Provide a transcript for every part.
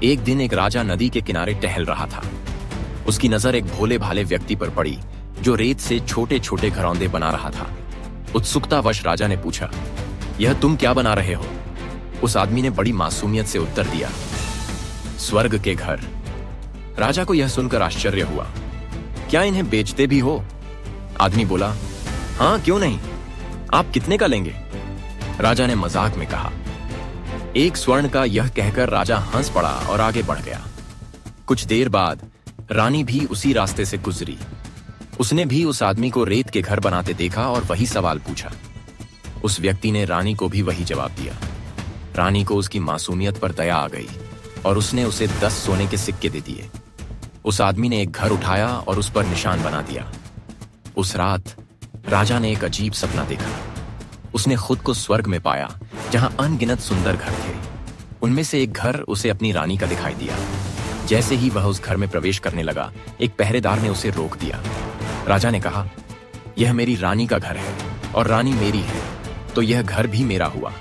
एक दिन एक राजा नदी के किनारे टहल रहा था। उसकी नजर एक भोले भाले व्यक्ति पर पड़ी जो रेत से छोटे छोटे घरौंदे बना रहा था। उत्सुकतावश राजा ने पूछा, यह तुम क्या बना रहे हो? उस आदमी ने बड़ी मासूमियत से उत्तर दिया, स्वर्ग के घर। राजा को यह सुनकर आश्चर्य हुआ। क्या इन्हें बेचते भी हो? आदमी बोला, हाँ क्यों नहीं, आप कितने का लेंगे? राजा ने मजाक में कहा, 1 स्वर्ण का। यह कहकर राजा हंस पड़ा और आगे बढ़ गया। कुछ देर बाद रानी भी उसी रास्ते से गुजरी। उसने भी उस आदमी को रेत के घर बनाते देखा और वही सवाल पूछा। उस व्यक्ति ने रानी को भी वही जवाब दिया। रानी को उसकी मासूमियत पर दया आ गई और उसने उसे 10 सोने के सिक्के दे दिए। उस आदमी ने एक घर उठाया और उस पर निशान बना दिया। उस रात राजा ने एक अजीब सपना देखा। उसने खुद को स्वर्ग में पाया जहां अनगिनत सुंदर घर थे। उनमें से एक घर उसे अपनी रानी का दिखाई दिया। जैसे ही वह उस घर में प्रवेश करने लगा, एक पहरेदार ने उसे रोक दिया। राजा ने कहा, यह मेरी रानी का घर है और रानी मेरी है, तो यह घर भी मेरा हुआ।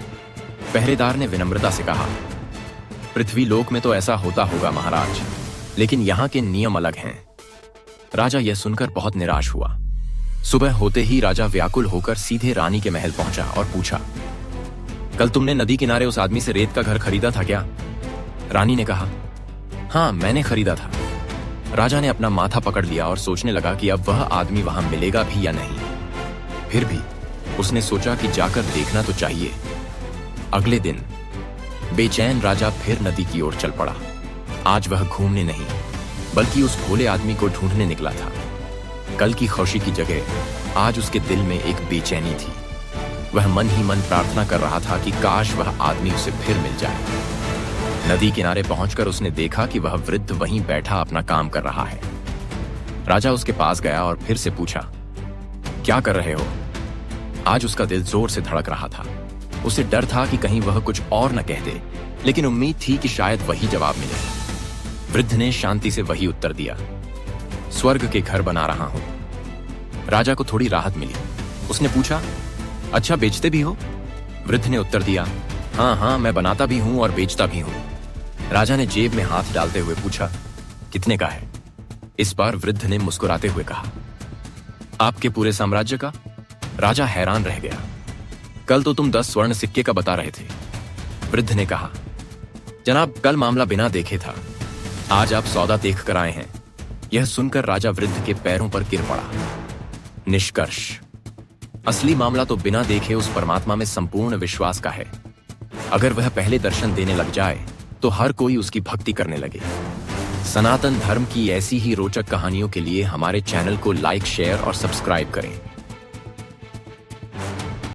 पहरेदार ने विनम्रता से कहा, पृथ्वी लोक में तो ऐसा होता होगा महाराज, लेकिन यहाँ के नियम अलग हैं। राजा यह सुनकर बहुत निराश हुआ। सुबह होते ही राजा व्याकुल होकर सीधे रानी के महल पहुंचा और पूछा, कल तुमने नदी किनारे उस आदमी से रेत का घर खरीदा था क्या? रानी ने कहा, हाँ मैंने खरीदा था। राजा ने अपना माथा पकड़ लिया और सोचने लगा कि अब वह आदमी वहां मिलेगा भी या नहीं। फिर भी उसने सोचा कि जाकर देखना तो चाहिए। अगले दिन बेचैन राजा फिर नदी की ओर चल पड़ा। आज वह घूमने नहीं बल्कि उस भोले आदमी को ढूंढने निकला था। कल की खुशी की जगह आज उसके दिल में एक बेचैनी थी। वह मन ही मन प्रार्थना कर रहा था कि काश वह आदमी उसे फिर मिल जाए। नदी किनारे पहुंचकर उसने देखा कि वह वृद्ध वहीं बैठा अपना काम कर रहा है। राजा उसके पास गया और फिर से पूछा, क्या कर रहे हो? आज उसका दिल जोर से धड़क रहा था। उसे डर था कि कहीं वह कुछ और न कह दे, लेकिन उम्मीद थी कि शायद वही जवाब मिले। वृद्ध ने शांति से वही उत्तर दिया, स्वर्ग के घर बना रहा हूं। राजा को थोड़ी राहत मिली। उसने पूछा, अच्छा बेचते भी हो? वृद्ध ने उत्तर दिया, हाँ हाँ मैं बनाता भी हूं और बेचता भी हूं। राजा ने जेब में हाथ डालते हुए पूछा, कितने का है? इस बार वृद्ध ने मुस्कुराते हुए कहा, आपके पूरे साम्राज्य का। राजा हैरान रह गया। कल तो तुम 10 स्वर्ण सिक्के का बता रहे थे। वृद्ध ने कहा, जनाब कल मामला बिना देखे था, आज आप सौदा देख कर आए हैं। यह सुनकर राजा वृद्ध के पैरों पर गिर पड़ा। निष्कर्ष, असली मामला तो बिना देखे उस परमात्मा में संपूर्ण विश्वास का है। अगर वह पहले दर्शन देने लग जाए तो हर कोई उसकी भक्ति करने लगे। सनातन धर्म की ऐसी ही रोचक कहानियों के लिए हमारे चैनल को लाइक, शेयर और सब्सक्राइब करें।